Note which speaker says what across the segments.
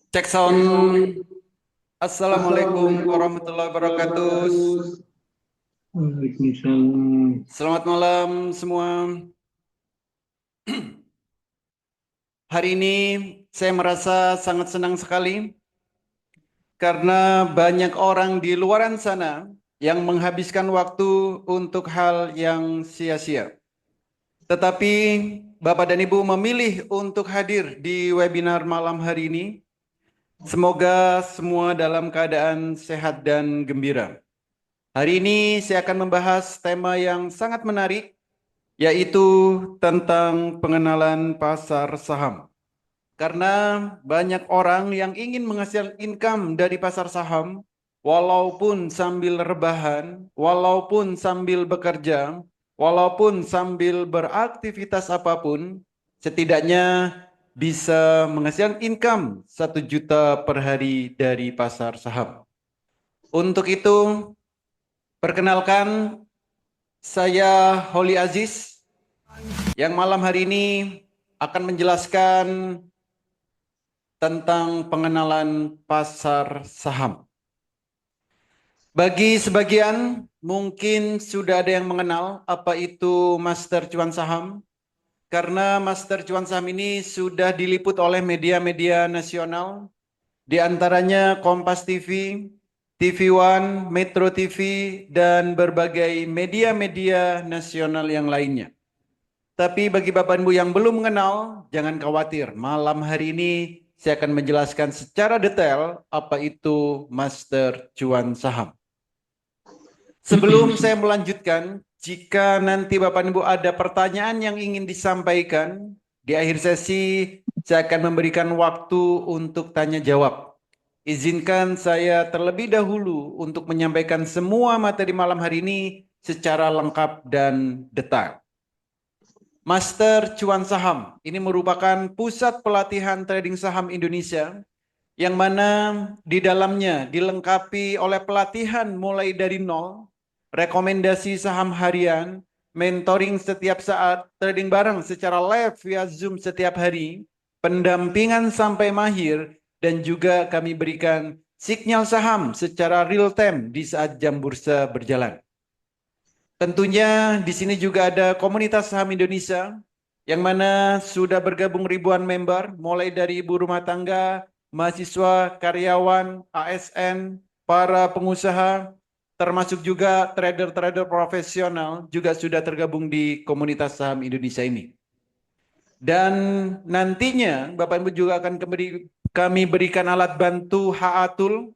Speaker 1: Cek sound. Assalamualaikum warahmatullahi wabarakatuh.
Speaker 2: Waalaikumsalam.
Speaker 1: Selamat malam semua. Hari ini saya merasa sangat senang sekali karena banyak orang di luaran sana yang menghabiskan waktu untuk hal yang sia-sia. Tetapi Bapak dan Ibu memilih untuk hadir di webinar malam hari ini. Semoga semua dalam keadaan sehat dan gembira. Hari ini saya akan membahas tema yang sangat menarik, yaitu tentang pengenalan pasar saham. Karena banyak orang yang ingin menghasilkan income dari pasar saham, walaupun sambil rebahan, walaupun sambil bekerja, walaupun sambil beraktivitas apapun, setidaknya bisa menghasilkan income 1 juta per hari dari pasar saham. Untuk itu, perkenalkan, saya Holly Aziz yang malam hari ini akan menjelaskan tentang pengenalan pasar saham. Bagi sebagian mungkin sudah ada yang mengenal apa itu Master Cuan Saham, karena Master Cuan Saham ini sudah diliput oleh media-media nasional, di antaranya Kompas TV, TV One, Metro TV, dan berbagai media-media nasional yang lainnya. Tapi bagi Bapak Ibu yang belum mengenal, jangan khawatir. Malam hari ini saya akan menjelaskan secara detail apa itu Master Cuan Saham. Sebelum saya melanjutkan, jika nanti Bapak Ibu ada pertanyaan yang ingin disampaikan, di akhir sesi saya akan memberikan waktu untuk tanya jawab. Izinkan saya terlebih dahulu untuk menyampaikan semua materi malam hari ini secara lengkap dan detail. Master Cuan Saham ini merupakan pusat pelatihan trading saham Indonesia yang mana di dalamnya dilengkapi oleh pelatihan mulai dari nol, rekomendasi saham harian, mentoring setiap saat, trading bareng secara live via Zoom setiap hari, pendampingan sampai mahir, dan juga kami berikan sinyal saham secara real time di saat jam bursa berjalan. Tentunya di sini juga ada komunitas saham Indonesia yang mana sudah bergabung ribuan member, mulai dari ibu rumah tangga, mahasiswa, karyawan, ASN, para pengusaha, termasuk juga trader-trader profesional juga sudah tergabung di komunitas saham Indonesia ini. Dan nantinya Bapak Ibu juga akan kami berikan alat bantu HA Tool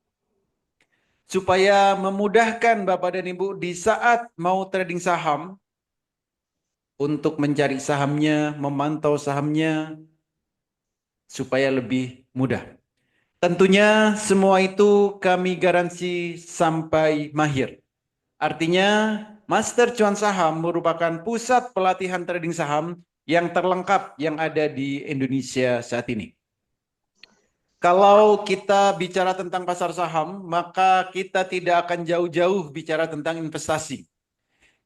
Speaker 1: supaya memudahkan Bapak dan Ibu di saat mau trading saham untuk mencari sahamnya, memantau sahamnya supaya lebih mudah. Tentunya semua itu kami garansi sampai mahir. Artinya Master Cuan Saham merupakan pusat pelatihan trading saham yang terlengkap yang ada di Indonesia saat ini. Kalau kita bicara tentang pasar saham, maka kita tidak akan jauh-jauh bicara tentang investasi.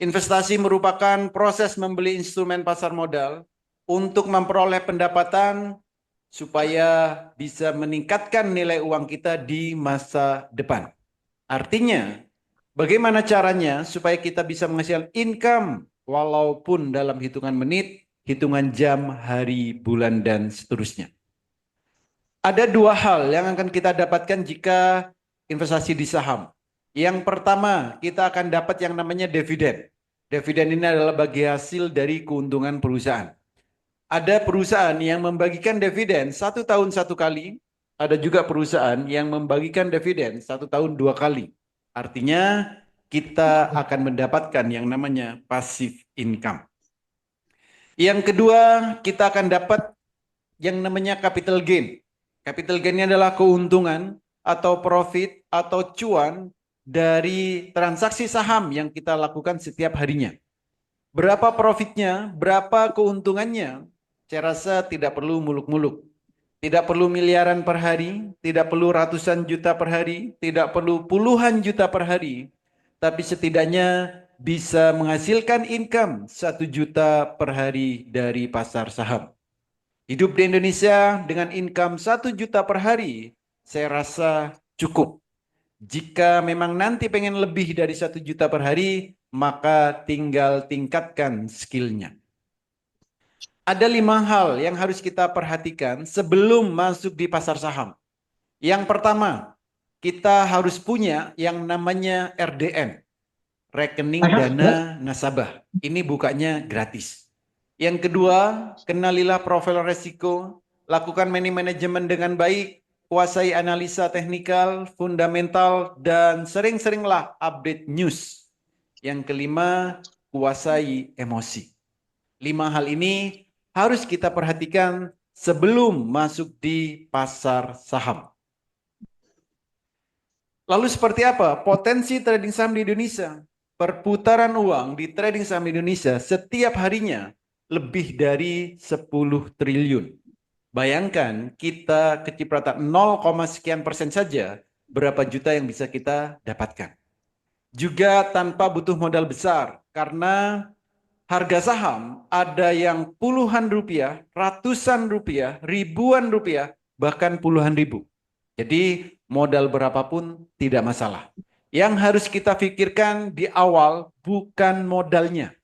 Speaker 1: Investasi merupakan proses membeli instrumen pasar modal untuk memperoleh pendapatan supaya bisa meningkatkan nilai uang kita di masa depan. Artinya, bagaimana caranya supaya kita bisa menghasilkan income walaupun dalam hitungan menit, hitungan jam, hari, bulan, dan seterusnya. Ada dua hal yang akan kita dapatkan jika investasi di saham. Yang pertama, kita akan dapat yang namanya dividen. Dividen ini adalah bagi hasil dari keuntungan perusahaan. Ada perusahaan yang membagikan dividen 1 tahun 1 kali. Ada juga perusahaan yang membagikan dividen 1 tahun 2 kali. Artinya kita akan mendapatkan yang namanya passive income. Yang kedua, kita akan dapat yang namanya capital gain. Capital gain ini adalah keuntungan atau profit atau cuan dari transaksi saham yang kita lakukan setiap harinya. Berapa profitnya, berapa keuntungannya, saya rasa tidak perlu muluk-muluk. Tidak perlu miliaran per hari, tidak perlu ratusan juta per hari, tidak perlu puluhan juta per hari, tapi setidaknya bisa menghasilkan income 1 juta per hari dari pasar saham. Hidup di Indonesia dengan income 1 juta per hari saya rasa cukup. Jika memang nanti pengen lebih dari 1 juta per hari, maka tinggal tingkatkan skillnya. Ada 5 hal yang harus kita perhatikan sebelum masuk di pasar saham. Yang pertama, kita harus punya yang namanya RDN, rekening dana nasabah. Ini bukanya gratis. Yang kedua, kenalilah profil resiko, lakukan manajemen dengan baik, kuasai analisa teknikal, fundamental, dan sering-seringlah update news. Yang kelima, kuasai emosi. 5 hal ini harus kita perhatikan sebelum masuk di pasar saham. Lalu seperti apa potensi trading saham di Indonesia? Perputaran uang di trading saham Indonesia setiap harinya lebih dari 10 triliun. Bayangkan kita kecipratan 0, sekian persen saja, berapa juta yang bisa kita dapatkan. Juga tanpa butuh modal besar, karena harga saham ada yang puluhan rupiah, ratusan rupiah, ribuan rupiah, bahkan puluhan ribu. Jadi modal berapapun tidak masalah. Yang harus kita pikirkan di awal bukan modalnya.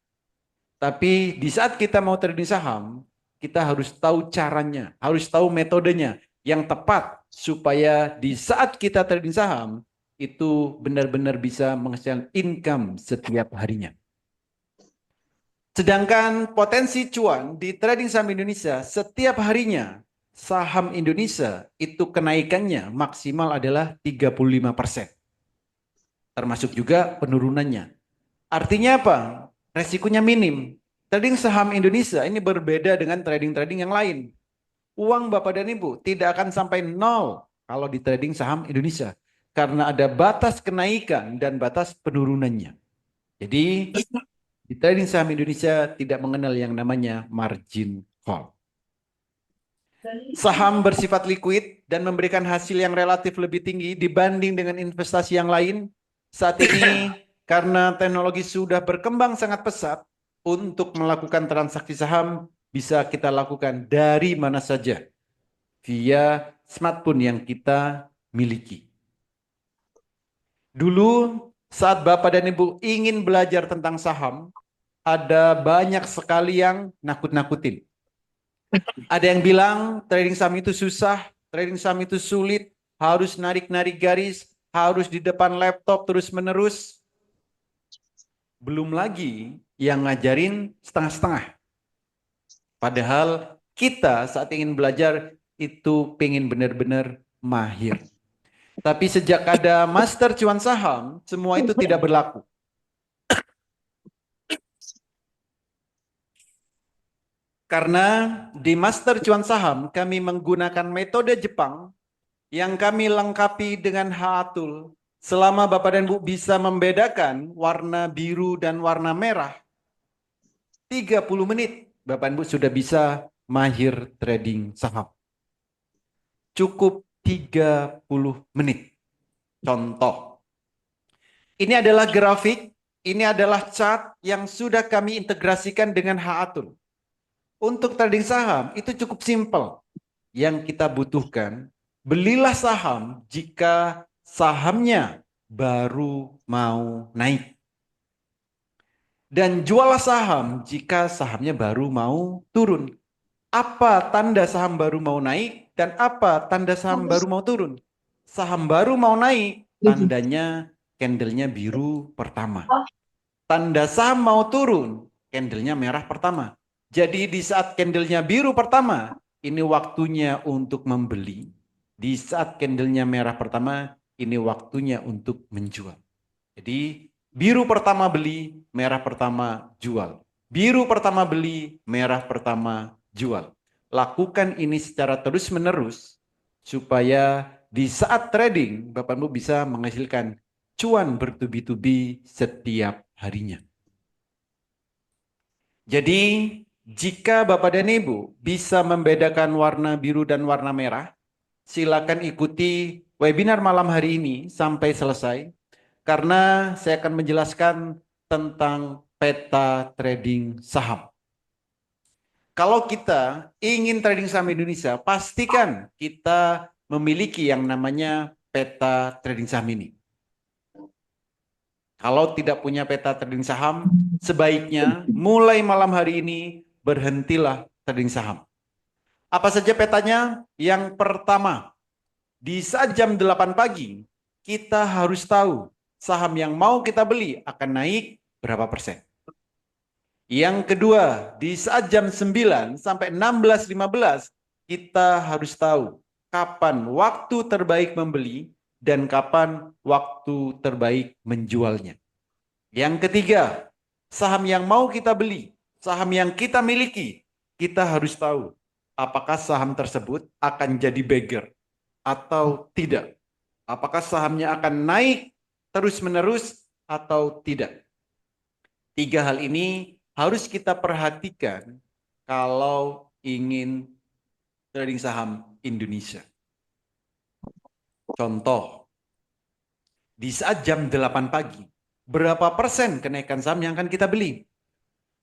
Speaker 1: Tapi di saat kita mau trading saham, kita harus tahu caranya, harus tahu metodenya yang tepat supaya di saat kita trading saham itu benar-benar bisa menghasilkan income setiap harinya. Sedangkan potensi cuan di trading saham Indonesia setiap harinya saham Indonesia itu kenaikannya maksimal adalah 35%. Termasuk juga penurunannya. Artinya apa? Resikonya minim. Trading saham Indonesia ini berbeda dengan trading-trading yang lain. Uang Bapak dan Ibu tidak akan sampai nol kalau di trading saham Indonesia. Karena ada batas kenaikan dan batas penurunannya. Jadi di trading saham Indonesia tidak mengenal yang namanya margin call. Saham bersifat liquid dan memberikan hasil yang relatif lebih tinggi dibanding dengan investasi yang lain. Saat ini karena teknologi sudah berkembang sangat pesat, untuk melakukan transaksi saham bisa kita lakukan dari mana saja via smartphone yang kita miliki. Dulu saat Bapak dan Ibu ingin belajar tentang saham, ada banyak sekali yang nakut-nakutin. Ada yang bilang trading saham itu susah, trading saham itu sulit, harus narik-narik garis, harus di depan laptop terus-menerus. Belum lagi yang ngajarin setengah-setengah. Padahal kita saat ingin belajar itu pengen benar-benar mahir. Tapi sejak ada master cuan saham, semua itu tidak berlaku. Karena di Master Cuan Saham kami menggunakan metode Jepang yang kami lengkapi dengan Haatul. Selama Bapak dan Ibu bisa membedakan warna biru dan warna merah, 30 menit Bapak dan Ibu sudah bisa mahir trading saham. Cukup 30 menit. Contoh. Ini adalah grafik, ini adalah chart yang sudah kami integrasikan dengan Haatul. Untuk trading saham itu cukup simpel. Yang kita butuhkan, belilah saham jika sahamnya baru mau naik. Dan jualah saham jika sahamnya baru mau turun. Apa tanda saham baru mau naik dan apa tanda saham baru mau turun? Saham baru mau naik, tandanya candlenya biru pertama. Tanda saham mau turun, candlenya merah pertama. Jadi di saat candlenya biru pertama, ini waktunya untuk membeli. Di saat candlenya merah pertama, ini waktunya untuk menjual. Jadi biru pertama beli, merah pertama jual. Biru pertama beli, merah pertama jual. Lakukan ini secara terus-menerus supaya di saat trading Bapak Ibu bisa menghasilkan cuan bertubi-tubi setiap harinya. Jadi jika Bapak dan Ibu bisa membedakan warna biru dan warna merah, silakan ikuti webinar malam hari ini sampai selesai. Karena saya akan menjelaskan tentang peta trading saham. Kalau kita ingin trading saham Indonesia, pastikan kita memiliki yang namanya peta trading saham ini. Kalau tidak punya peta trading saham, sebaiknya mulai malam hari ini berhentilah trading saham. Apa saja petanya? Yang pertama, di saat jam 8 pagi, kita harus tahu saham yang mau kita beli akan naik berapa persen. Yang kedua, di saat jam 9 sampai 16.15, kita harus tahu kapan waktu terbaik membeli dan kapan waktu terbaik menjualnya. Yang ketiga, saham yang mau kita beli, saham yang kita miliki, kita harus tahu apakah saham tersebut akan jadi beggar atau tidak. Apakah sahamnya akan naik terus-menerus atau tidak. Tiga hal ini harus kita perhatikan kalau ingin trading saham Indonesia. Contoh, di saat jam 8 pagi, berapa persen kenaikan saham yang akan kita beli?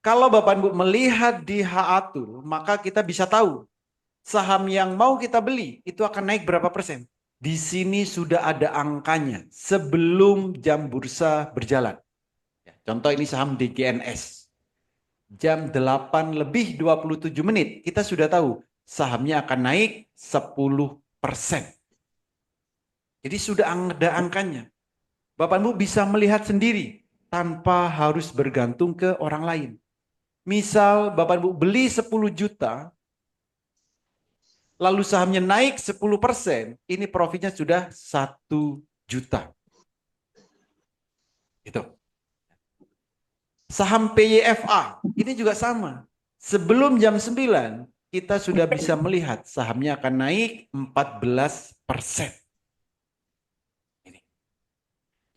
Speaker 1: Kalau Bapak Ibu melihat di HA-Tool, maka kita bisa tahu saham yang mau kita beli itu akan naik berapa persen. Di sini sudah ada angkanya sebelum jam bursa berjalan. Contoh ini saham DGNS. Jam 8 lebih 27 menit kita sudah tahu sahamnya akan naik 10%. Jadi sudah ada angkanya. Bapak Ibu bisa melihat sendiri tanpa harus bergantung ke orang lain. Misal Bapak Ibu beli 10 juta, lalu sahamnya naik 10%, ini profitnya sudah 1 juta. Itu. Saham PYFA, ini juga sama. Sebelum jam 9, kita sudah bisa melihat sahamnya akan naik 14%.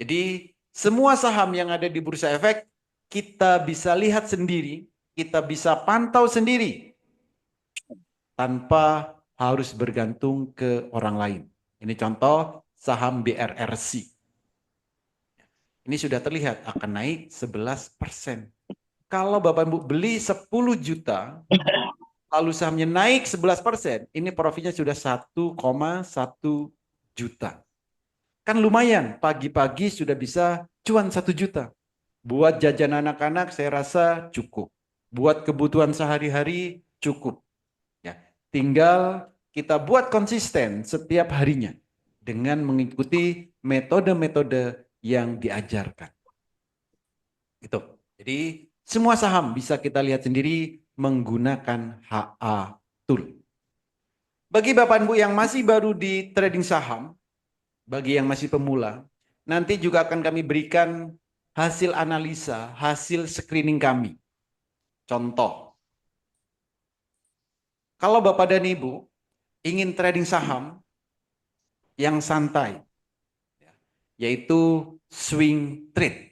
Speaker 1: Jadi semua saham yang ada di Bursa Efek kita bisa lihat sendiri, kita bisa pantau sendiri tanpa harus bergantung ke orang lain. Ini contoh saham BRRC. Ini sudah terlihat akan naik 11%. Kalau Bapak Ibu beli 10 juta, lalu sahamnya naik 11%, ini profitnya sudah 1,1 juta. Kan lumayan, pagi-pagi sudah bisa cuan 1 juta. Buat jajan anak-anak saya rasa cukup. Buat kebutuhan sehari-hari cukup. Ya, tinggal kita buat konsisten setiap harinya dengan mengikuti metode-metode yang diajarkan. Gitu. Jadi semua saham bisa kita lihat sendiri menggunakan HA Tool. Bagi Bapak Ibu yang masih baru di trading saham, bagi yang masih pemula, nanti juga akan kami berikan hasil analisa, hasil screening kami. Contoh, kalau Bapak dan Ibu ingin trading saham yang santai, yaitu swing trade,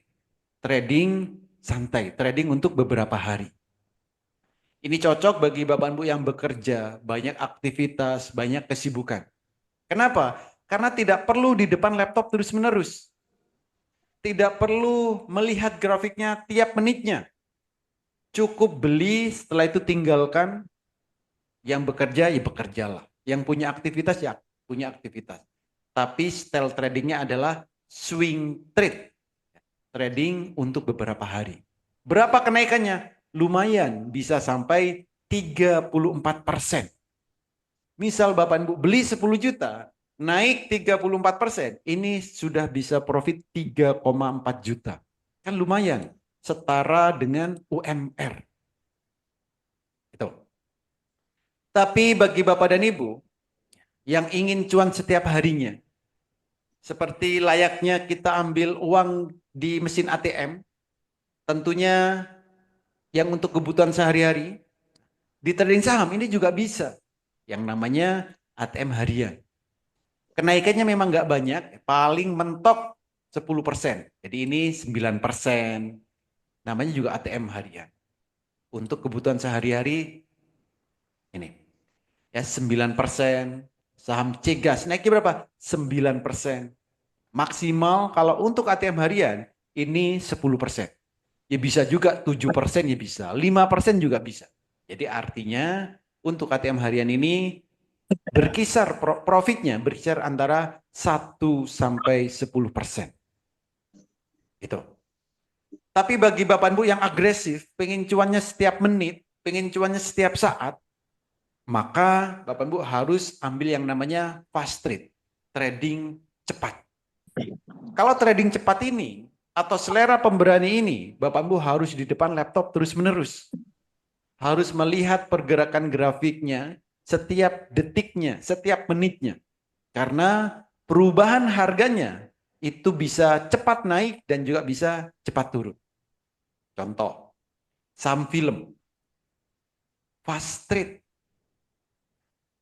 Speaker 1: trading santai, trading untuk beberapa hari. Ini cocok bagi Bapak Ibu yang bekerja, banyak aktivitas, banyak kesibukan. Kenapa? Karena tidak perlu di depan laptop terus-menerus. Tidak perlu melihat grafiknya tiap menitnya. Cukup beli, setelah itu tinggalkan. Yang bekerja, ya bekerjalah. Yang punya aktivitas, ya punya aktivitas. Tapi style tradingnya adalah swing trade. Trading untuk beberapa hari. Berapa kenaikannya? Lumayan, bisa sampai 34%. Misal Bapak Ibu beli 10 juta, naik 34%, ini sudah bisa profit 3,4 juta. Kan lumayan, setara dengan UMR. Itu. Tapi bagi Bapak dan Ibu yang ingin cuan setiap harinya, seperti layaknya kita ambil uang di mesin ATM, tentunya yang untuk kebutuhan sehari-hari, di trading saham ini juga bisa. Yang namanya ATM harian. Kenaikannya memang nggak banyak, paling mentok 10%. Jadi ini 9%. Namanya juga ATM harian. Untuk kebutuhan sehari-hari ini. Ya 9%. Saham Cegas naiknya berapa? 9%. Maksimal kalau untuk ATM harian ini 10%. Ya bisa juga 7% ya bisa. 5% juga bisa. Jadi artinya untuk ATM harian ini berkisar profitnya berkisar antara 1 sampai 10%. Itu. Tapi bagi Bapak Ibu yang agresif, pengen cuannya setiap menit, pengen cuannya setiap saat, maka Bapak Ibu harus ambil yang namanya fast trade, trading cepat. Kalau trading cepat ini atau selera pemberani ini, Bapak Ibu harus di depan laptop terus-menerus. Harus melihat pergerakan grafiknya setiap detiknya, setiap menitnya. Karena perubahan harganya itu bisa cepat naik dan juga bisa cepat turun. Contoh, saham film, fast trade.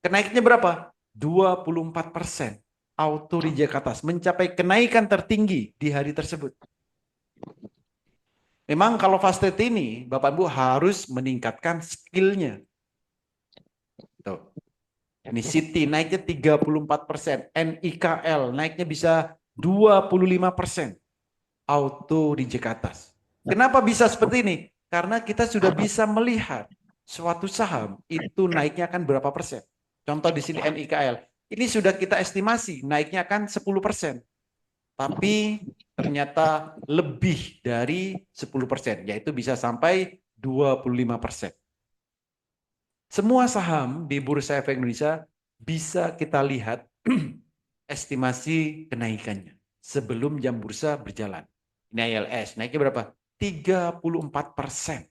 Speaker 1: Kenaiknya berapa? 24%. Auto reject atas, mencapai kenaikan tertinggi di hari tersebut. Memang kalau fast trade ini, Bapak Ibu harus meningkatkan skillnya. Tuh. Ini Citi naiknya 34%, NIKL naiknya bisa 25%. Auto reject atas. Kenapa bisa seperti ini? Karena kita sudah bisa melihat suatu saham itu naiknya akan berapa persen. Contoh di sini NIKL. Ini sudah kita estimasi naiknya akan 10%. Tapi ternyata lebih dari 10%, yaitu bisa sampai 25%. Semua saham di Bursa Efek Indonesia bisa kita lihat estimasi kenaikannya sebelum jam bursa berjalan. Ini ILS, naiknya berapa? 34%.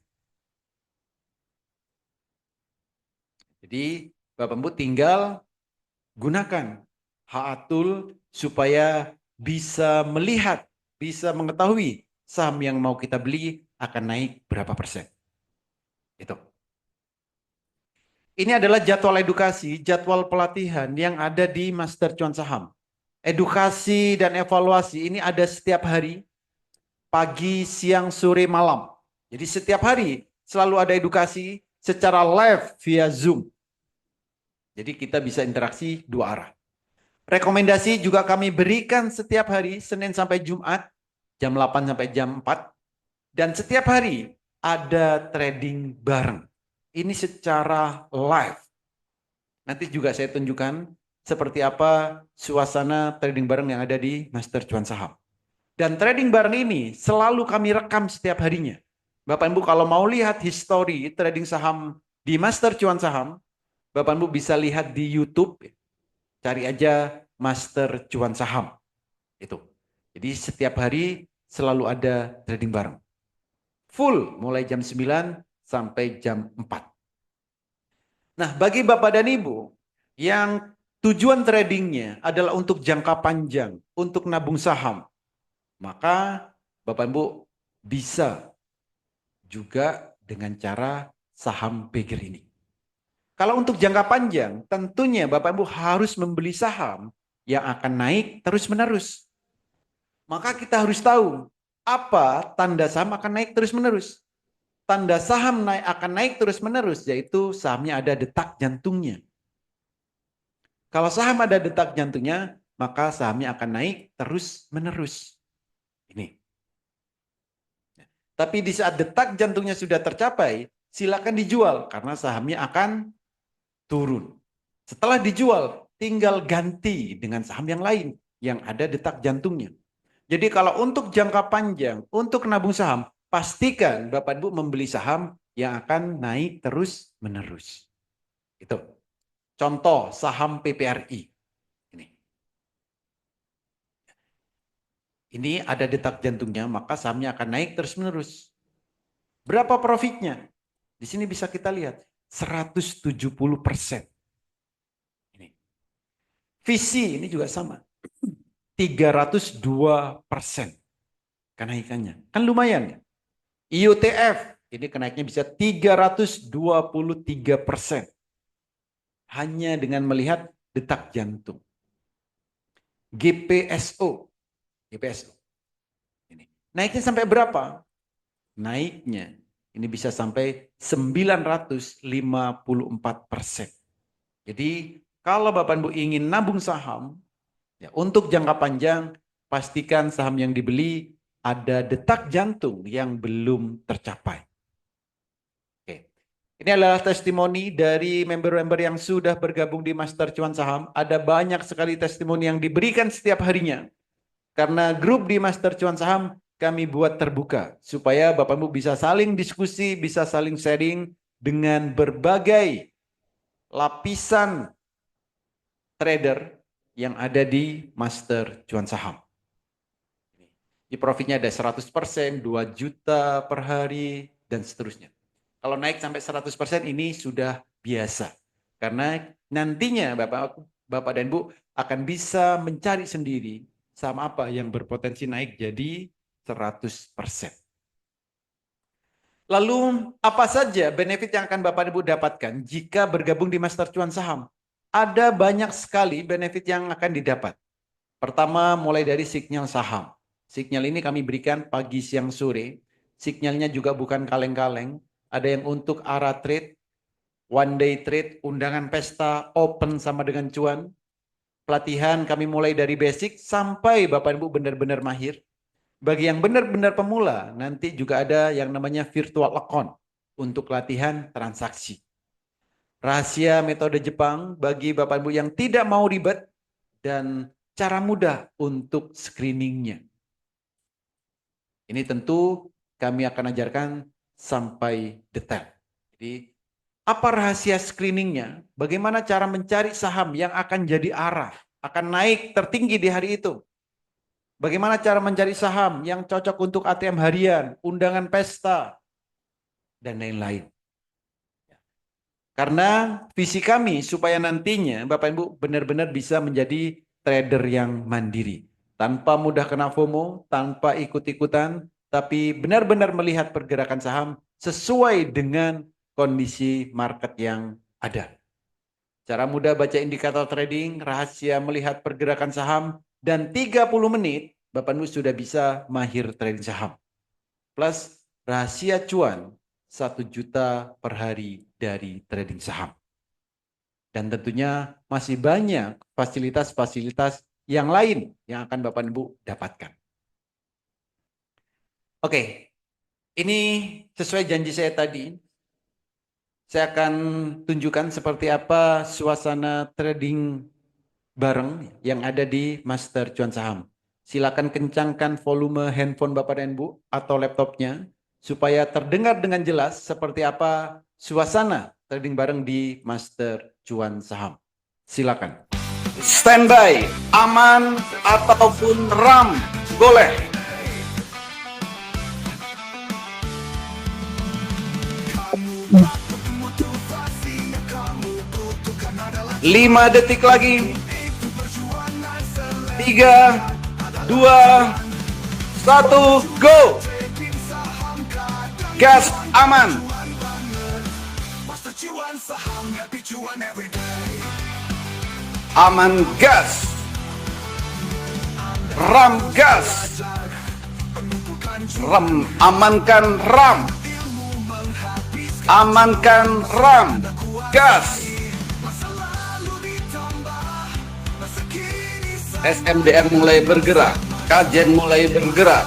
Speaker 1: Jadi Bapak Ibu tinggal gunakan Haatul supaya bisa melihat, bisa mengetahui saham yang mau kita beli akan naik berapa persen. Itu. Ini adalah jadwal edukasi, jadwal pelatihan yang ada di Master Cuan Saham. Edukasi dan evaluasi ini ada setiap hari, pagi, siang, sore, malam. Jadi setiap hari selalu ada edukasi secara live via Zoom. Jadi kita bisa interaksi dua arah. Rekomendasi juga kami berikan setiap hari, Senin sampai Jumat, jam 8 sampai jam 4. Dan setiap hari ada trading bareng. Ini secara live. Nanti juga saya tunjukkan seperti apa suasana trading bareng yang ada di Master Cuan Saham. Dan trading bareng ini selalu kami rekam setiap harinya. Bapak Ibu kalau mau lihat history trading saham di Master Cuan Saham, Bapak Ibu bisa lihat di YouTube. Cari aja Master Cuan Saham. Itu. Jadi setiap hari selalu ada trading bareng. Full mulai jam 9 sampai jam 4. Nah, bagi Bapak dan Ibu yang tujuan tradingnya adalah untuk jangka panjang, untuk nabung saham, maka Bapak Ibu bisa juga dengan cara saham peger ini. Kalau untuk jangka panjang, tentunya Bapak Ibu harus membeli saham yang akan naik terus-menerus. Maka kita harus tahu apa tanda saham akan naik terus-menerus. Tanda saham akan naik terus-menerus, yaitu sahamnya ada detak jantungnya. Kalau saham ada detak jantungnya, maka sahamnya akan naik terus-menerus. Ini. Tapi di saat detak jantungnya sudah tercapai, silakan dijual karena sahamnya akan turun. Setelah dijual, tinggal ganti dengan saham yang lain yang ada detak jantungnya. Jadi kalau untuk jangka panjang, untuk nabung saham, pastikan Bapak Ibu membeli saham yang akan naik terus-menerus. Itu. Contoh saham PPRI. Ini ada detak jantungnya, maka sahamnya akan naik terus-menerus. Berapa profitnya? Di sini bisa kita lihat, 170%. Ini. Visi ini juga sama, 302% kenaikannya. Kan lumayan ya. IUTF ini kenaiknya bisa 323%. Hanya dengan melihat detak jantung. GPSO. Ini. Naiknya sampai berapa? Naiknya ini bisa sampai 954%. Jadi kalau Bapak Ibu ingin nabung saham, ya, untuk jangka panjang, pastikan saham yang dibeli ada detak jantung yang belum tercapai. Oke. Ini adalah testimoni dari member-member yang sudah bergabung di Master Cuan Saham. Ada banyak sekali testimoni yang diberikan setiap harinya. Karena grup di Master Cuan Saham kami buat terbuka. Supaya Bapak Ibu bisa saling diskusi, bisa saling sharing dengan berbagai lapisan trader yang ada di Master Cuan Saham. Di profitnya ada 100%, 2 juta per hari, dan seterusnya. Kalau naik sampai 100% ini sudah biasa. Karena nantinya Bapak dan Bu akan bisa mencari sendiri saham apa yang berpotensi naik jadi 100%. Lalu apa saja benefit yang akan Bapak dan Ibu dapatkan jika bergabung di Master Cuan Saham? Ada banyak sekali benefit yang akan didapat. Pertama, mulai dari sinyal saham. Sinyal ini kami berikan pagi, siang, sore. Sinyalnya juga bukan kaleng-kaleng. Ada yang untuk ARA trade, one day trade, undangan pesta, open sama dengan cuan. Pelatihan kami mulai dari basic sampai Bapak Ibu benar-benar mahir. Bagi yang benar-benar pemula, nanti juga ada yang namanya virtual account untuk latihan transaksi. Rahasia metode Jepang bagi Bapak Ibu yang tidak mau ribet dan cara mudah untuk screeningnya. Ini tentu kami akan ajarkan sampai detail. Jadi apa rahasia screeningnya? Bagaimana cara mencari saham yang akan jadi arah, akan naik tertinggi di hari itu? Bagaimana cara mencari saham yang cocok untuk ATM harian, undangan pesta, dan lain-lain. Karena visi kami supaya nantinya Bapak Ibu benar-benar bisa menjadi trader yang mandiri. Tanpa mudah kena FOMO, tanpa ikut-ikutan, tapi benar-benar melihat pergerakan saham sesuai dengan kondisi market yang ada. Cara mudah baca indikator trading, rahasia melihat pergerakan saham, dan 30 menit Bapak Ibu sudah bisa mahir trading saham. Plus rahasia cuan 1 juta per hari dari trading saham. Dan tentunya masih banyak fasilitas-fasilitas yang lain yang akan Bapak Ibu dapatkan. Oke, ini sesuai janji saya tadi. Saya akan tunjukkan seperti apa suasana trading bareng yang ada di Master Cuan Saham. Silakan kencangkan volume handphone Bapak dan Ibu atau laptopnya supaya terdengar dengan jelas seperti apa suasana trading bareng di Master Cuan Saham. Silakan. Standby, aman ataupun RAM, boleh. 5 detik lagi. 3, 2, 1, go. Gas aman. Aman gas. RAM gas. RAM, amankan RAM. Amankan RAM. Gas. SMDR mulai bergerak, kajian mulai bergerak.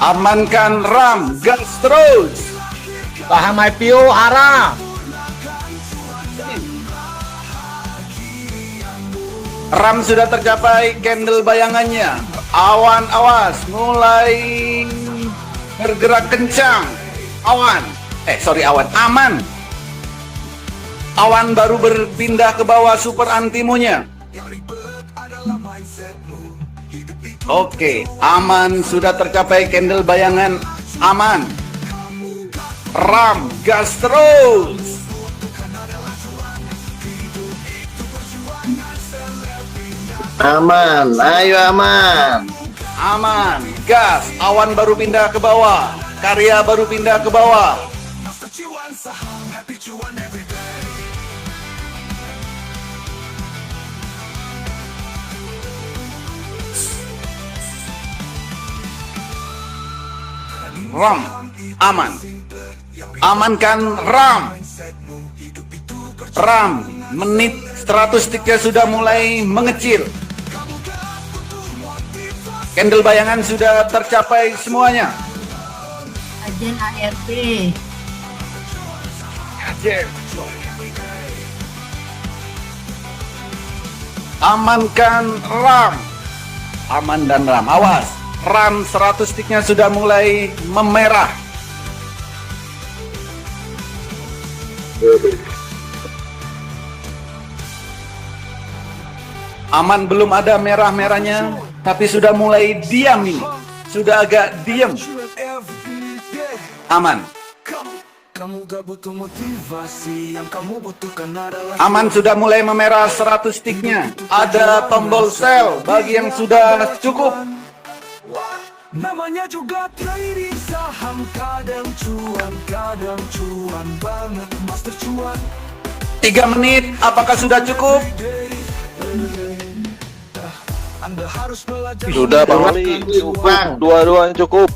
Speaker 1: Amankan RAM, gas terus.
Speaker 2: Saham IPO ARA.
Speaker 1: RAM sudah tercapai candle bayangannya. Awan awas, mulai bergerak kencang. Awan, awan, aman. Awan baru berpindah ke bawah super antimonya. Oke, aman, sudah tercapai candle bayangan, aman. RAM, gas terus.
Speaker 2: Aman, ayo aman.
Speaker 1: Aman, gas, awan baru pindah ke bawah, karya baru pindah ke bawah. RAM, aman. Amankan RAM. RAM, menit 100 tiknya sudah mulai mengecil. Candle bayangan sudah tercapai semuanya.
Speaker 3: Agen ARP.
Speaker 1: Amankan RAM. Aman dan RAM. Awas. RAM 100 sticknya sudah mulai memerah. Aman belum ada merah-merahnya, tapi sudah mulai diam ini. Sudah agak diam. Aman.
Speaker 3: Kamu gak butuh motivasi, yang kamu butuhkan adalah
Speaker 1: Aman sudah mulai memerah 100 sticknya. Ada tombol sell bagi yang sudah cukup.
Speaker 3: namanya juga trading saham. Kadang cuan banget, master cuan.
Speaker 1: 3 menit, apakah sudah cukup?
Speaker 3: Anda harus belajar.
Speaker 2: Sudah Bang Ali, cukup. Dua-duanya cukup.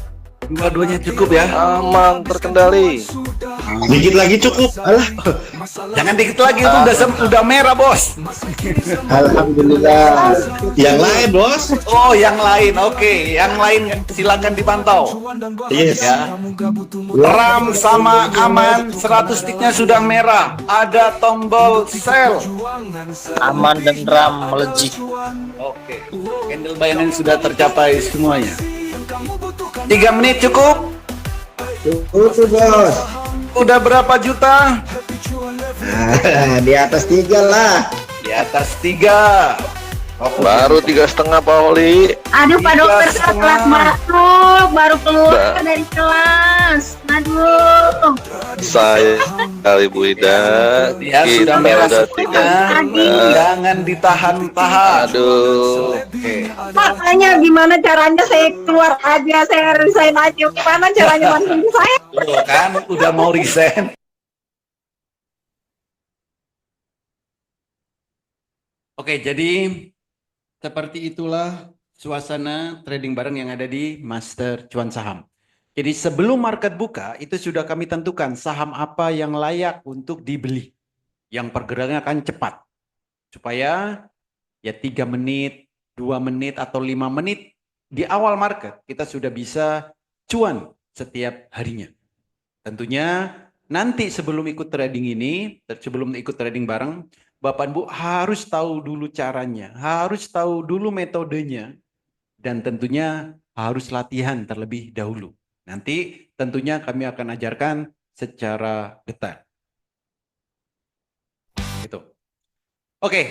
Speaker 1: Dua-duanya cukup ya.
Speaker 2: Aman, terkendali.
Speaker 4: Dikit lagi cukup. Alah.
Speaker 1: Jangan dikit lagi, itu udah merah, Bos.
Speaker 4: Alhamdulillah. Yang lain, Bos.
Speaker 1: Oh, yang lain. Oke, yang lain silakan dipantau.
Speaker 4: Yes.
Speaker 1: Ya. RAM sama aman 100 sticknya sudah merah. Ada tombol sell.
Speaker 2: Aman dan RAM melejit.
Speaker 1: Oke. Candle bayangan sudah tercapai semuanya. 3 menit cukup?
Speaker 4: Cukup, Bos.
Speaker 1: Udah berapa juta?
Speaker 4: Di atas 3 lah.
Speaker 1: Di atas 3.
Speaker 2: Baru 3,5 Pak Oli.
Speaker 5: Aduh, Pak Dokter, saya
Speaker 1: 3,5.
Speaker 5: kelas masuk, baru keluar dari kelas. Aduh.
Speaker 2: Saya kali Bu Ida.
Speaker 1: Ya
Speaker 2: Kita
Speaker 1: sudah merah
Speaker 2: udah
Speaker 1: semuanya. Jangan ditahan-tahan.
Speaker 2: Aduh.
Speaker 1: Oke.
Speaker 5: Makanya gimana caranya saya keluar aja, saya resign aja. Gimana caranya bantuin saya?
Speaker 1: Tuh kan udah mau resign. Oke, jadi seperti itulah suasana trading bareng yang ada di Master Cuan Saham. Jadi sebelum market buka itu sudah kami tentukan saham apa yang layak untuk dibeli. Yang pergerakannya akan cepat. Supaya ya 3 menit, 2 menit atau 5 menit di awal market kita sudah bisa cuan setiap harinya. Tentunya nanti sebelum ikut trading ini, sebelum ikut trading bareng, Bapak Ibu harus tahu dulu caranya, harus tahu dulu metodenya, dan tentunya harus latihan terlebih dahulu. Nanti tentunya kami akan ajarkan secara detail. Gitu. Oke,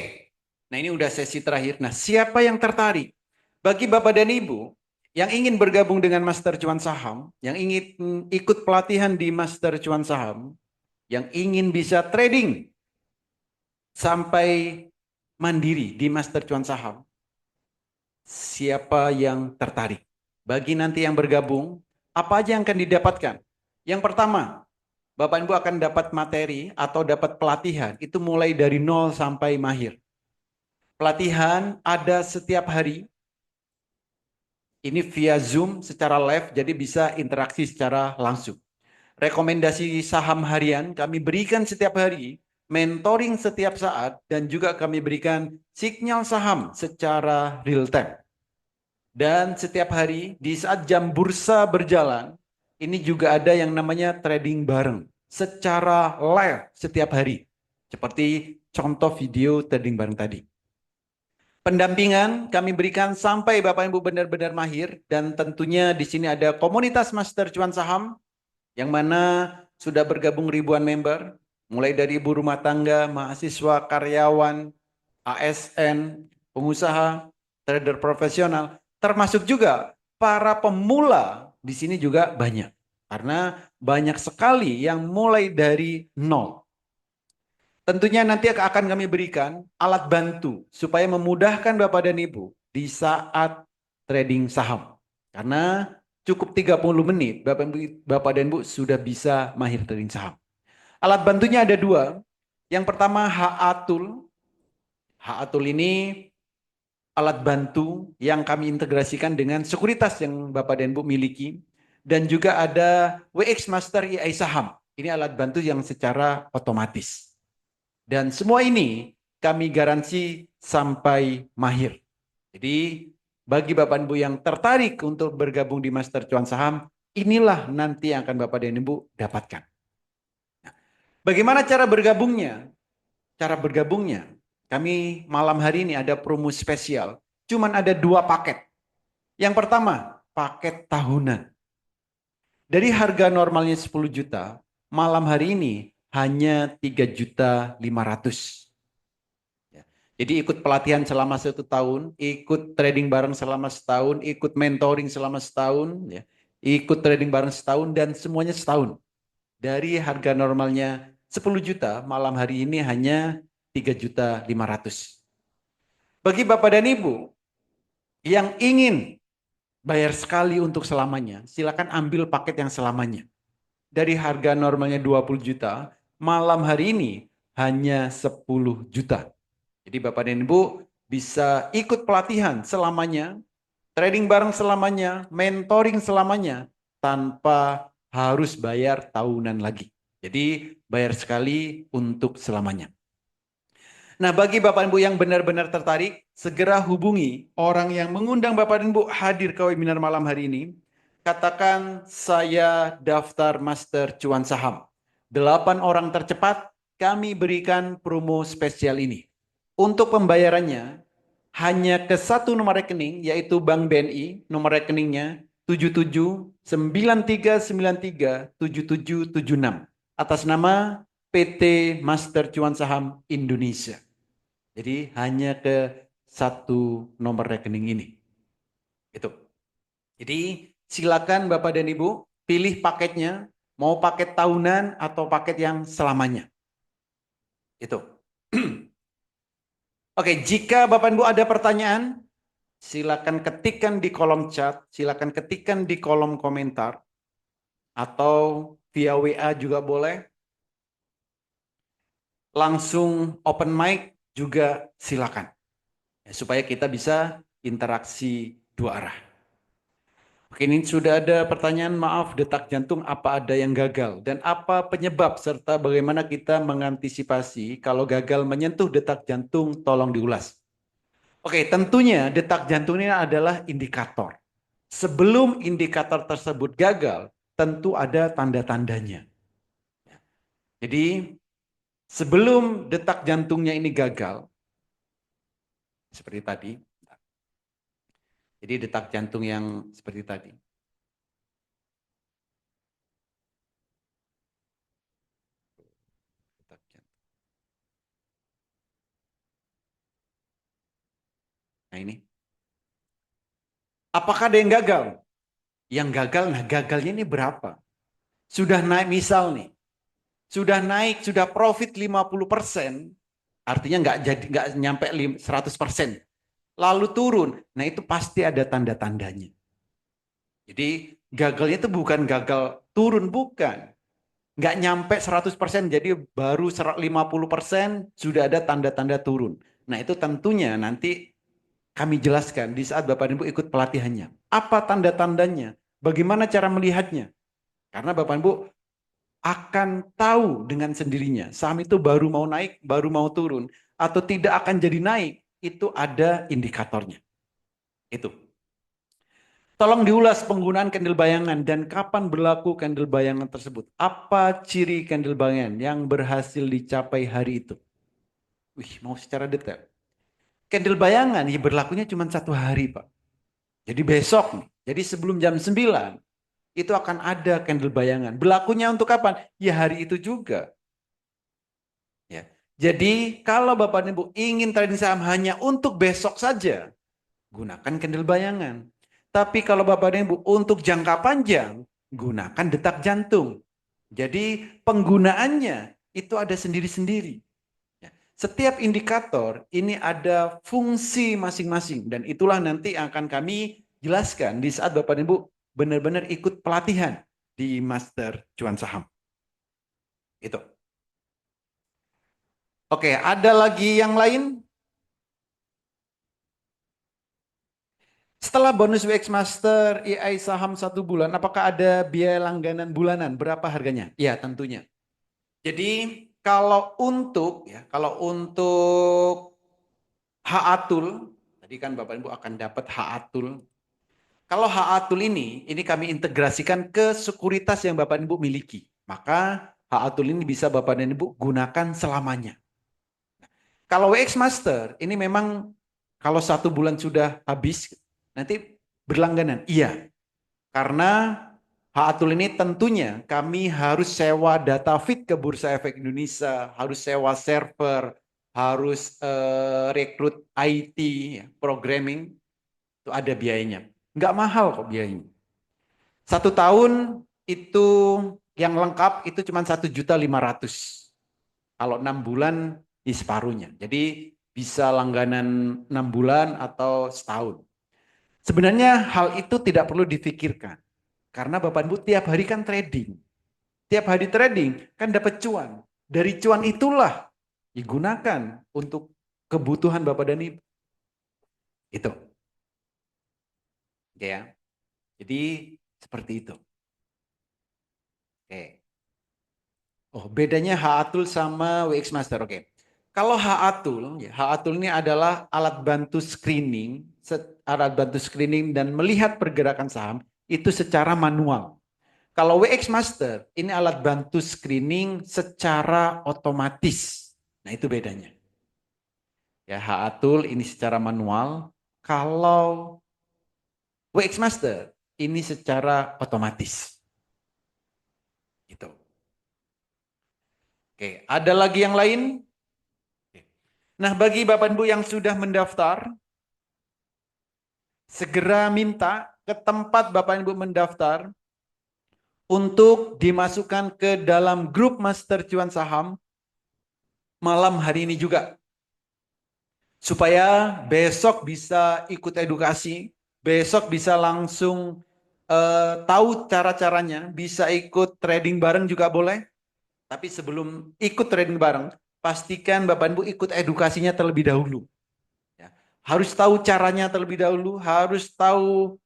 Speaker 1: nah ini udah sesi terakhir. Nah, siapa yang tertarik? Bagi Bapak dan Ibu yang ingin bergabung dengan Master Cuan Saham, yang ingin ikut pelatihan di Master Cuan Saham, yang ingin bisa trading sampai mandiri di Master Cuan Saham, siapa yang tertarik? Bagi nanti yang bergabung, apa aja yang akan didapatkan? Yang pertama, Bapak Ibu akan dapat materi atau dapat pelatihan, itu mulai dari 0 sampai mahir. Pelatihan ada setiap hari, ini via Zoom secara live, jadi bisa interaksi secara langsung. Rekomendasi saham harian kami berikan setiap hari, mentoring setiap saat, dan juga kami berikan sinyal saham secara real time. Dan setiap hari di saat jam bursa berjalan, ini juga ada yang namanya trading bareng secara live setiap hari. Seperti contoh video trading bareng tadi. Pendampingan kami berikan sampai Bapak Ibu benar-benar mahir, dan tentunya di sini ada komunitas Master Cuan Saham yang mana sudah bergabung ribuan member, mulai dari ibu rumah tangga, mahasiswa, karyawan, ASN, pengusaha, trader profesional, termasuk juga para pemula di sini juga banyak. Karena banyak sekali yang mulai dari nol. Tentunya nanti akan kami berikan alat bantu supaya memudahkan Bapak dan Ibu di saat trading saham. Karena cukup 30 menit Bapak dan Ibu sudah bisa mahir trading saham. Alat bantunya ada 2. Yang pertama HA-Tool. HA-Tool ini alat bantu yang kami integrasikan dengan sekuritas yang Bapak dan Ibu miliki. Dan juga ada WX Master AI Saham. Ini alat bantu yang secara otomatis. Dan semua ini kami garansi sampai mahir. Jadi bagi Bapak Ibu yang tertarik untuk bergabung di Master Cuan Saham, inilah nanti yang akan Bapak dan Ibu dapatkan. Bagaimana cara bergabungnya? Cara bergabungnya, kami malam hari ini ada promo spesial. Cuman ada 2 paket. Yang pertama, paket tahunan. Dari harga normalnya 10 juta, malam hari ini hanya 3.500.000. Ya. Jadi ikut pelatihan selama 1 tahun, ikut trading bareng selama setahun, ikut mentoring selama setahun, ya. Ikut trading bareng setahun dan semuanya setahun. Dari harga normalnya 10 juta, malam hari ini hanya 3.500.000. Bagi Bapak dan Ibu yang ingin bayar sekali untuk selamanya, silakan ambil paket yang selamanya. Dari harga normalnya 20 juta, malam hari ini hanya 10 juta. Jadi Bapak dan Ibu bisa ikut pelatihan selamanya, trading bareng selamanya, mentoring selamanya, tanpa harus bayar tahunan lagi. Jadi bayar sekali untuk selamanya. Nah, bagi Bapak dan Ibu yang benar-benar tertarik, segera hubungi orang yang mengundang Bapak dan Ibu hadir ke webinar malam hari ini. Katakan saya daftar Master Cuan Saham. 8 orang tercepat kami berikan promo spesial ini. Untuk pembayarannya hanya ke 1 nomor rekening yaitu Bank BNI, nomor rekeningnya 7793937776 atas nama PT Master Cuan Saham Indonesia. Jadi hanya ke 1 nomor rekening ini. Itu. Jadi silakan Bapak dan Ibu pilih paketnya, mau paket tahunan atau paket yang selamanya. Itu. Oke, jika Bapak dan Ibu ada pertanyaan, silakan ketikkan di kolom chat, silakan ketikkan di kolom komentar, atau via WA juga boleh. Langsung open mic juga silakan. Ya, supaya kita bisa interaksi 2 arah. Oke, ini sudah ada pertanyaan, maaf, detak jantung apa ada yang gagal? Dan apa penyebab serta bagaimana kita mengantisipasi kalau gagal menyentuh detak jantung, tolong diulas. Oke, tentunya detak jantung ini adalah indikator. Sebelum indikator tersebut gagal, tentu ada tanda-tandanya. Jadi, sebelum detak jantungnya ini gagal, seperti tadi. Jadi detak jantung yang seperti tadi. Detak jantung. Nah ini. Apakah ada yang gagal? Yang gagal, nah gagalnya ini berapa? Sudah naik misal nih. Sudah naik, sudah profit 50%. Artinya nggak nyampe 100%. Lalu turun. Nah itu pasti ada tanda-tandanya. Jadi gagalnya itu bukan gagal turun, bukan. Nggak nyampe 100%, jadi baru 50% sudah ada tanda-tanda turun. Nah itu tentunya nanti kami jelaskan di saat Bapak dan Ibu ikut pelatihannya. Apa tanda-tandanya? Bagaimana cara melihatnya? Karena Bapak dan Ibu akan tahu dengan sendirinya. Saham itu baru mau naik, baru mau turun. Atau tidak akan jadi naik. Itu ada indikatornya. Itu. Tolong diulas penggunaan candle bayangan dan kapan berlaku candle bayangan tersebut. Apa ciri candle bayangan yang berhasil dicapai hari itu? Wih, mau secara detail. Candle bayangan ya berlakunya cuma 1 hari, Pak. Jadi besok nih. Jadi sebelum jam 9 itu akan ada candle bayangan. Berlakunya untuk kapan? Ya hari itu juga. Ya. Jadi kalau Bapak dan Ibu ingin trading saham hanya untuk besok saja, gunakan candle bayangan. Tapi kalau Bapak dan Ibu untuk jangka panjang, gunakan detak jantung. Jadi penggunaannya itu ada sendiri-sendiri. Setiap indikator ini ada fungsi masing-masing dan itulah nanti yang akan kami jelaskan di saat Bapak dan Ibu benar-benar ikut pelatihan di Master Cuan Saham. Itu. Oke, ada lagi yang lain? Setelah bonus WX Master AI saham 1 bulan, apakah ada biaya langganan bulanan? Berapa harganya? Ya, tentunya. Jadi kalau untuk HATUL, tadi kan Bapak Ibu akan dapat HATUL. Kalau HATUL ini kami integrasikan ke sekuritas yang Bapak Ibu miliki. Maka HA-Tool ini bisa Bapak dan Ibu gunakan selamanya. Kalau WX Master ini memang kalau 1 bulan sudah habis nanti berlangganan. Iya, karena HA-Tool ini tentunya kami harus sewa data feed ke Bursa Efek Indonesia, harus sewa server, harus rekrut IT, ya, programming, itu ada biayanya. Nggak mahal kok biayanya. 1 tahun itu yang lengkap itu cuma 1.500.000. Kalau 6 bulan di separuhnya. Jadi bisa langganan 6 bulan atau setahun. Sebenarnya hal itu tidak perlu difikirkan. Karena Bapak Ibu tiap hari kan trading. Tiap hari trading kan dapat cuan. Dari cuan itulah digunakan untuk kebutuhan Bapak dan Ibu. Itu. Oke ya. Jadi seperti itu. Oke. Oh, bedanya HA-Tool sama WX Master. Oke. Kalau HA-Tool, ya, HA-Tool ini adalah alat bantu screening, dan melihat pergerakan saham itu secara manual. Kalau WX Master ini alat bantu screening secara otomatis. Nah, itu bedanya. Ya, HA-Tool ini secara manual, kalau WX Master ini secara otomatis. Gitu. Oke, ada lagi yang lain? Nah, bagi Bapak Ibu yang sudah mendaftar, segera minta ke tempat Bapak Ibu mendaftar untuk dimasukkan ke dalam grup Master Cuan Saham malam hari ini juga. Supaya besok bisa ikut edukasi, besok bisa langsung tahu cara-caranya, bisa ikut trading bareng juga boleh. Tapi sebelum ikut trading bareng, pastikan Bapak Ibu ikut edukasinya terlebih dahulu. Ya. Harus tahu caranya terlebih dahulu, harus tahu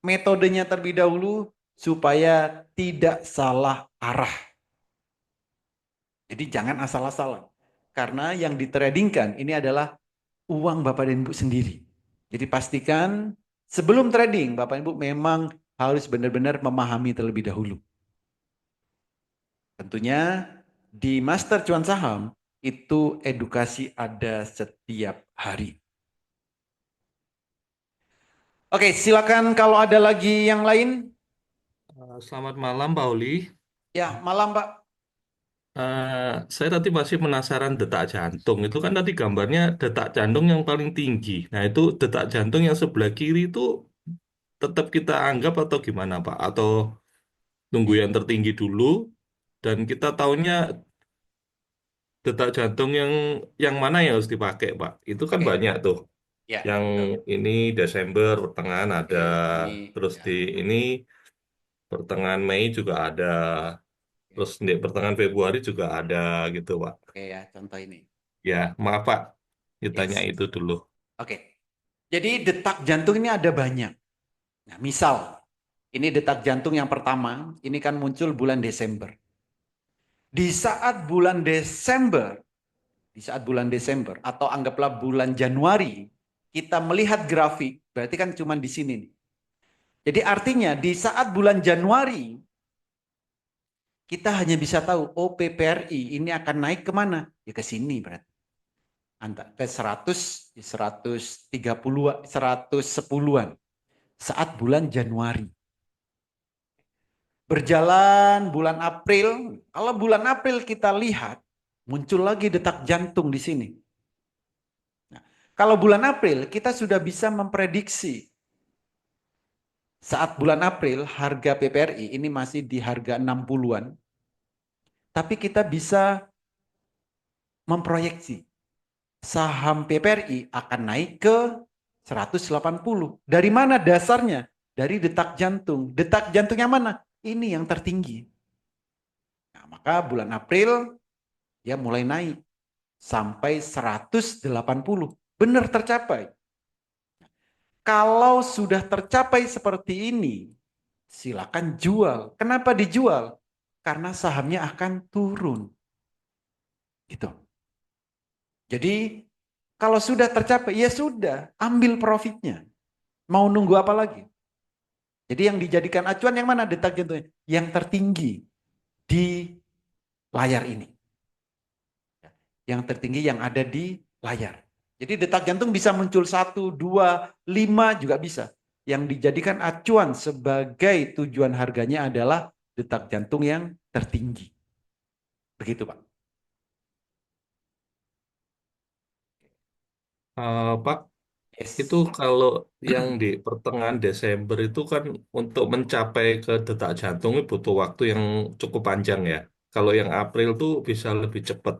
Speaker 1: metodenya terlebih dahulu, supaya tidak salah arah. Jadi jangan asal-asalan. Karena yang ditradingkan ini adalah uang Bapak dan Ibu sendiri. Jadi pastikan sebelum trading, Bapak Ibu memang harus benar-benar memahami terlebih dahulu. Tentunya di Master Cuan Saham itu edukasi ada setiap hari. Oke, silakan kalau ada lagi yang lain.
Speaker 6: Selamat malam, Pak Oli.
Speaker 1: Ya, malam Pak.
Speaker 6: Saya tadi masih penasaran detak jantung. Itu kan tadi gambarnya detak jantung yang paling tinggi. Nah, itu detak jantung yang sebelah kiri itu tetap kita anggap atau gimana, Pak? Atau tunggu yang tertinggi dulu dan kita tahunya detak jantung yang mana yang harus dipakai, Pak? Itu kan
Speaker 1: Oke.
Speaker 6: banyak tuh.
Speaker 1: Ya,
Speaker 6: Yang ini Desember pertengahan ada, terus
Speaker 1: ya.
Speaker 6: di ini pertengahan Mei juga ada. Terus di pertengahan Februari juga ada gitu, Pak.
Speaker 1: Oke ya, contoh ini.
Speaker 6: Ya, maaf Pak, ditanya
Speaker 1: Yes.
Speaker 6: itu dulu.
Speaker 1: Oke. Jadi detak jantung ini ada banyak. Nah, misal ini detak jantung yang pertama, ini kan muncul bulan Desember. Di saat bulan Desember, atau anggaplah bulan Januari, kita melihat grafik, berarti kan cuma di sini nih. Jadi artinya di saat bulan Januari, kita hanya bisa tahu, oh PPRI ini akan naik kemana? Ya ke sini berarti. Ke 100, 130, 110-an. Saat bulan Januari. Berjalan bulan April, kalau bulan April kita lihat, muncul lagi detak jantung di sini. Nah, kalau bulan April kita sudah bisa memprediksi. Saat bulan April harga PPRI ini masih di harga 60-an. Tapi kita bisa memproyeksi saham PPRI akan naik ke 180. Dari mana dasarnya? Dari detak jantung. Detak jantung yang mana? Ini yang tertinggi. Nah, maka bulan April dia mulai naik sampai 180. Benar tercapai. Kalau sudah tercapai seperti ini, silakan jual. Kenapa dijual? Karena sahamnya akan turun. Gitu. Jadi kalau sudah tercapai, ya sudah, ambil profitnya. Mau nunggu apa lagi? Jadi yang dijadikan acuan yang mana detak jantungnya? Yang tertinggi. di layar ini. Yang tertinggi yang ada di layar. Jadi detak jantung bisa muncul 1, 2, 5 juga bisa. Yang dijadikan acuan sebagai tujuan harganya adalah detak jantung yang tertinggi. Begitu, Pak.
Speaker 6: Pak,
Speaker 1: Yes.
Speaker 6: itu kalau yang di pertengahan Desember itu kan untuk mencapai ke detak jantung itu butuh waktu yang cukup panjang ya. Kalau yang April tuh bisa lebih cepat.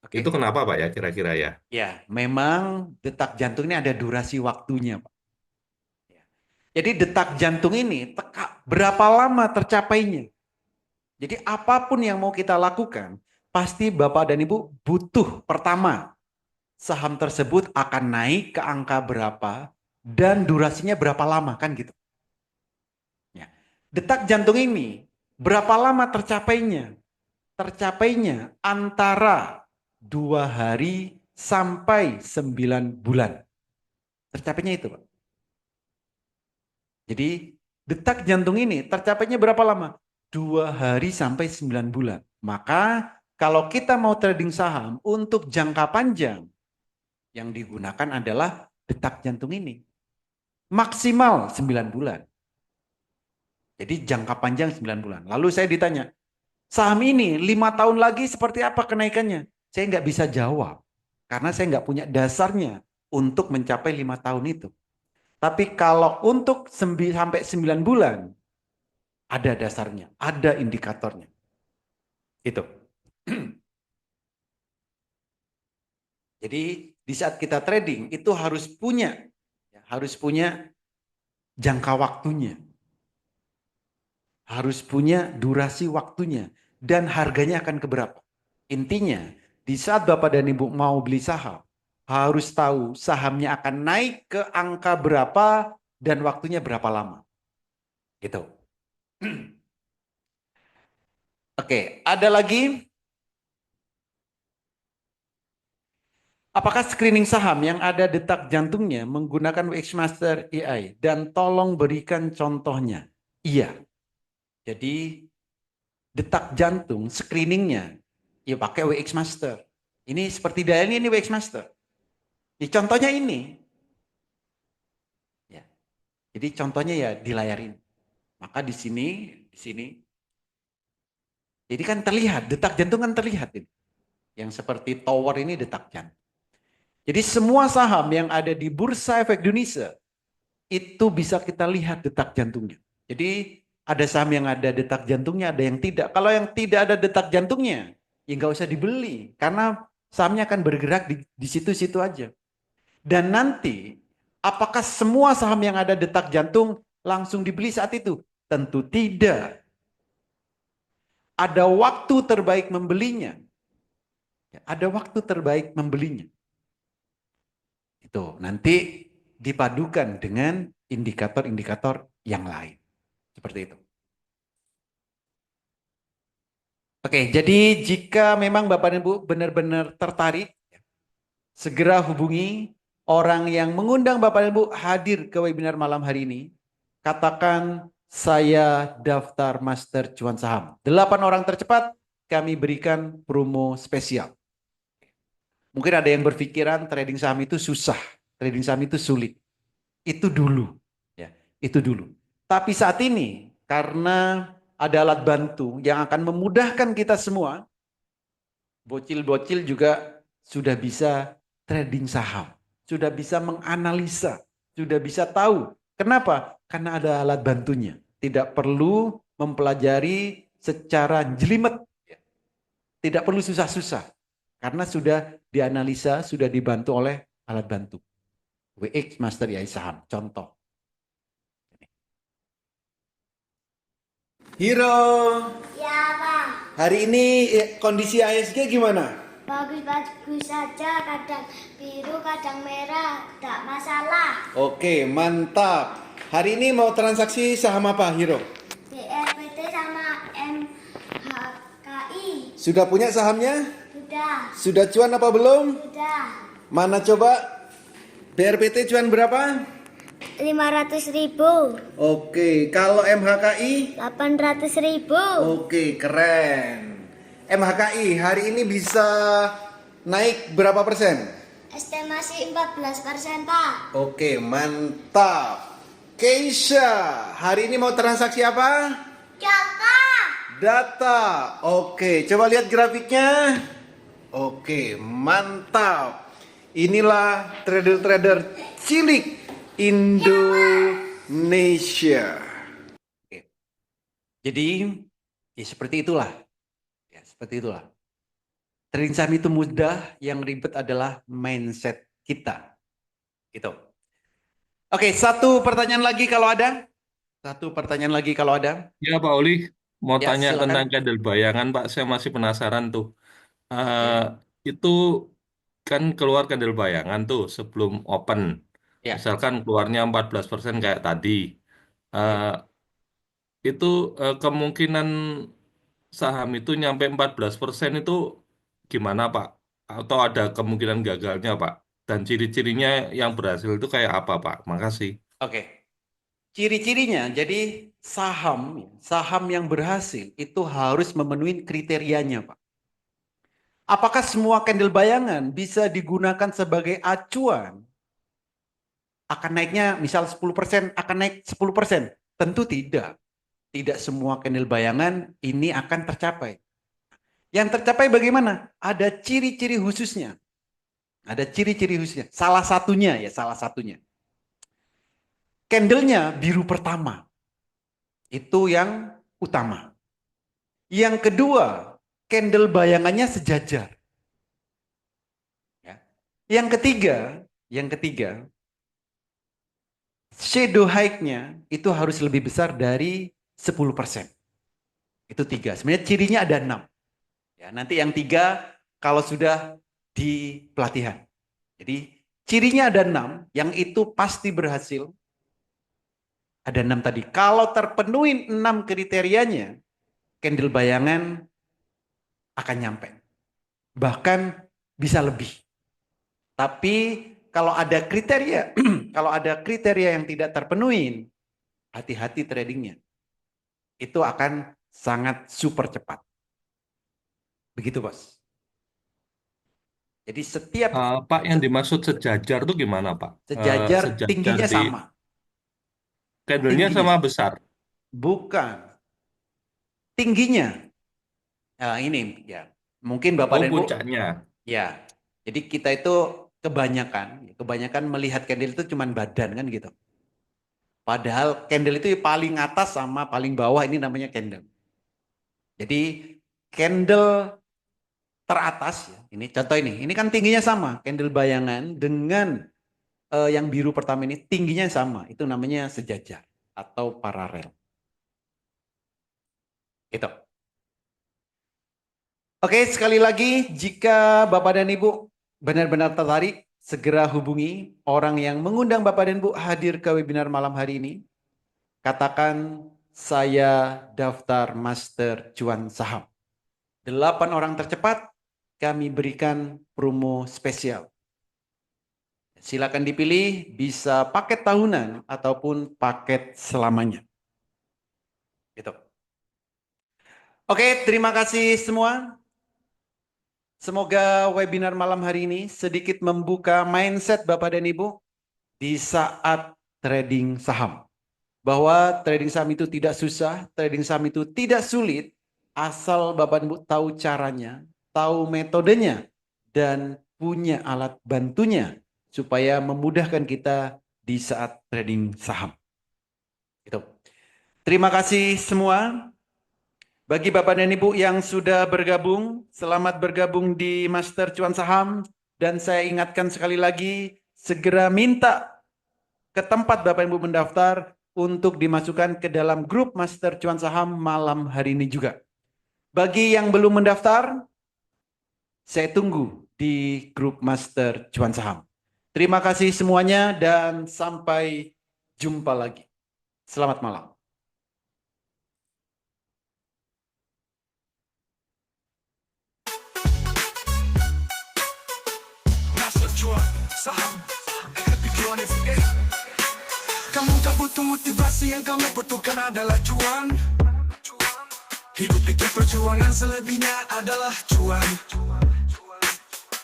Speaker 1: Oke.
Speaker 6: Itu kenapa Pak ya kira-kira ya?
Speaker 1: Ya, memang detak jantung ini ada durasi waktunya, Pak. Ya. Jadi detak jantung ini berapa lama tercapainya? Jadi apapun yang mau kita lakukan, pasti Bapak dan Ibu butuh pertama, saham tersebut akan naik ke angka berapa dan durasinya berapa lama, kan gitu. Ya. Detak jantung ini berapa lama tercapainya? Tercapainya antara 2 hari sampai 9 bulan. Tercapainya itu, Pak. Jadi detak jantung ini tercapainya berapa lama? 2 hari sampai 9 bulan. Maka kalau kita mau trading saham untuk jangka panjang, yang digunakan adalah detak jantung ini. Maksimal 9 bulan. Jadi jangka panjang 9 bulan. Lalu saya ditanya, saham ini 5 tahun lagi seperti apa kenaikannya? Saya nggak bisa jawab. Karena saya nggak punya dasarnya untuk mencapai 5 tahun itu. Tapi kalau untuk sampai 9 bulan, ada dasarnya, ada indikatornya. Itu. Jadi di saat kita trading itu harus punya jangka waktunya. Harus punya durasi waktunya dan harganya akan keberapa. Intinya, di saat Bapak dan Ibu mau beli saham, harus tahu sahamnya akan naik ke angka berapa dan waktunya berapa lama. Gitu. Oke, ada lagi? Apakah screening saham yang ada detak jantungnya menggunakan Wixmaster AI? Dan tolong berikan contohnya. Iya. Jadi detak jantung screeningnya ya pakai Wixmaster. Ini seperti dialnya ini Wixmaster. Di contohnya ini. Ya. Jadi contohnya ya di layar ini. Maka di sini. Jadi kan terlihat, detak jantung kan terlihat ini. Yang seperti tower ini detak jantung. Jadi semua saham yang ada di Bursa Efek Indonesia itu bisa kita lihat detak jantungnya. Jadi ada saham yang ada detak jantungnya, ada yang tidak. Kalau yang tidak ada detak jantungnya, ya nggak usah dibeli. Karena sahamnya akan bergerak di situ-situ aja. Dan nanti, apakah semua saham yang ada detak jantung langsung dibeli saat itu? Tentu tidak. Ada waktu terbaik membelinya. Ada waktu terbaik membelinya. Itu nanti dipadukan dengan indikator-indikator yang lain. Seperti itu. Oke, jadi jika memang Bapak dan Ibu benar-benar tertarik, segera hubungi orang yang mengundang Bapak dan Ibu hadir ke webinar malam hari ini. Katakan, saya daftar Master Cuan Saham. 8 orang tercepat kami berikan promo spesial. Mungkin ada yang berpikiran trading saham itu susah, trading saham itu sulit. Itu dulu, ya, itu dulu. Tapi saat ini karena ada alat bantu yang akan memudahkan kita semua, bocil-bocil juga sudah bisa trading saham, sudah bisa menganalisa, sudah bisa tahu. Kenapa? Karena ada alat bantunya. Tidak perlu mempelajari secara jelimet. Tidak perlu susah-susah. Karena sudah dianalisa, sudah dibantu oleh alat bantu. Wixmaster AI Saham, contoh. Hiro,
Speaker 7: Ya, Pak.
Speaker 1: hari ini kondisi ISG gimana?
Speaker 7: Bagus-bagus saja, kadang biru, kadang merah, tidak masalah.
Speaker 1: Oke, mantap. Hari ini mau transaksi saham apa, Hiro?
Speaker 7: BRPT sama MHKI.
Speaker 1: Sudah punya sahamnya?
Speaker 7: Sudah,
Speaker 1: Sudah cuan apa belum?
Speaker 7: sudah.
Speaker 1: Mana coba? BRPT cuan berapa?
Speaker 7: 500.000.
Speaker 1: Oke, kalau MHKI?
Speaker 7: 800.000.
Speaker 1: Oke, keren. MHKI hari ini bisa naik berapa persen?
Speaker 7: Estimasi 14%, Pak.
Speaker 1: Oke, mantap. Keisha, hari ini mau transaksi apa?
Speaker 7: Kakak.
Speaker 1: Data. Oke, coba lihat grafiknya. Oke, mantap. Inilah trader-trader cilik Indonesia. Oke. Jadi, ya seperti itulah. Ya, seperti itulah. Trading saham itu mudah, yang ribet adalah mindset kita. Gitu. Oke, satu pertanyaan lagi kalau ada. Satu pertanyaan lagi kalau ada.
Speaker 6: Ya Pak Oli, mau
Speaker 1: Ya,
Speaker 6: tanya
Speaker 1: silakan.
Speaker 6: tentang candle bayangan Pak, saya masih penasaran tuh. Eh, itu kan keluar candle bayangan tuh sebelum open.
Speaker 1: Ya.
Speaker 6: Misalkan keluarnya 14% kayak tadi. Eh, itu kemungkinan saham itu nyampe 14% itu gimana Pak? Atau ada kemungkinan gagalnya Pak? Dan ciri-cirinya yang berhasil itu kayak apa Pak? Makasih.
Speaker 1: Oke. Ciri-cirinya, jadi saham yang berhasil itu harus memenuhi kriterianya, Pak. Apakah semua candle bayangan bisa digunakan sebagai acuan? Akan naiknya misal 10%, akan naik 10%? Tentu tidak. Tidak semua candle bayangan ini akan tercapai. Yang tercapai bagaimana? Ada ciri-ciri khususnya. Ada ciri-ciri khususnya. Salah satunya. Candlenya biru pertama. Itu yang utama. Yang kedua, candle bayangannya sejajar. Ya. Yang ketiga, shadow high-nya itu harus lebih besar dari 10%. Itu 3. Sebenarnya cirinya ada 6. Ya, nanti yang 3 kalau sudah di pelatihan. Jadi cirinya ada 6, yang itu pasti berhasil. Ada 6 tadi. Kalau terpenuhi 6 kriterianya, candle bayangan akan nyampe. Bahkan bisa lebih. Tapi kalau ada kriteria, yang tidak terpenuhi, hati-hati tradingnya. Itu akan sangat super cepat. Begitu, Bos. Jadi setiap
Speaker 6: Pak, yang dimaksud sejajar tuh gimana Pak?
Speaker 1: sejajar
Speaker 6: Sejajar
Speaker 1: tingginya
Speaker 6: di
Speaker 1: sama.
Speaker 6: candlenya sama besar.
Speaker 1: Bukan. Tingginya. Nah, ini ya. Mungkin Bapak
Speaker 6: Oh,
Speaker 1: dan Ibu.
Speaker 6: puncaknya.
Speaker 1: Ya. Jadi kita itu kebanyakan melihat candle itu cuman badan kan gitu. Padahal candle itu paling atas sama paling bawah ini namanya candle. Jadi candle teratas ya. Ini contoh ini kan tingginya sama. Candle bayangan dengan yang biru pertama ini tingginya sama. Itu namanya sejajar atau paralel. Itu. Oke, sekali lagi jika Bapak dan Ibu benar-benar tertarik, segera hubungi orang yang mengundang Bapak dan Ibu hadir ke webinar malam hari ini. Katakan saya daftar Master Cuan Saham. 8 orang tercepat kami berikan promo spesial. Silakan dipilih, bisa paket tahunan ataupun paket selamanya. Gitu. Oke, terima kasih semua. Semoga webinar malam hari ini sedikit membuka mindset Bapak dan Ibu di saat trading saham. Bahwa trading saham itu tidak susah, trading saham itu tidak sulit, asal Bapak dan Ibu tahu caranya, tahu metodenya, dan punya alat bantunya supaya memudahkan kita di saat trading saham. Gitu. Terima kasih semua. Bagi Bapak dan Ibu yang sudah bergabung, selamat bergabung di Master Cuan Saham. Dan saya ingatkan sekali lagi, segera minta ke tempat Bapak dan Ibu mendaftar untuk dimasukkan ke dalam grup Master Cuan Saham malam hari ini juga. Bagi yang belum mendaftar, saya tunggu di grup Master Cuan Saham. Terima kasih semuanya dan sampai jumpa lagi. Selamat malam.
Speaker 3: Master Cuan Saham, epic 1 FA. butuh motivasi, yang kamu butuhkan adalah cuan. Hidup itu perjuangan, selebihnya adalah cuan.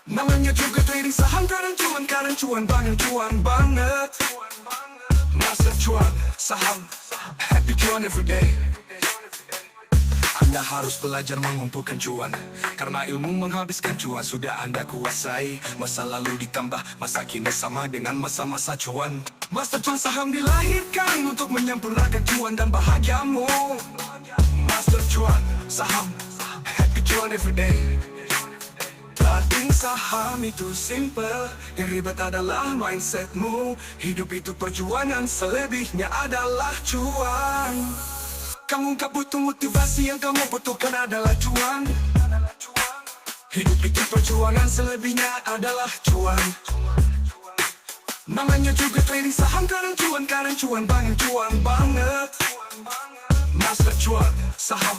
Speaker 3: Namanya juga trading saham, kadang cuan banget. Master cuan, saham, happy cuan everyday. Anda harus belajar mengumpulkan cuan, karena ilmu menghabiskan cuan sudah Anda kuasai. Masa lalu ditambah masa kini sama dengan masa-masa cuan. Master cuan saham dilahirkan untuk menyempurnakan cuan dan bahagiamu. Master cuan, saham, happy cuan everyday. Trading saham itu simple, yang ribet adalah mindsetmu. Hidup itu perjuangan, selebihnya adalah cuan. Kamu gak butuh motivasi, yang kamu butuhkan adalah cuan. Hidup itu perjuangan, selebihnya adalah cuan. Namanya juga trading saham, kadang cuan banget. Master cuan, saham,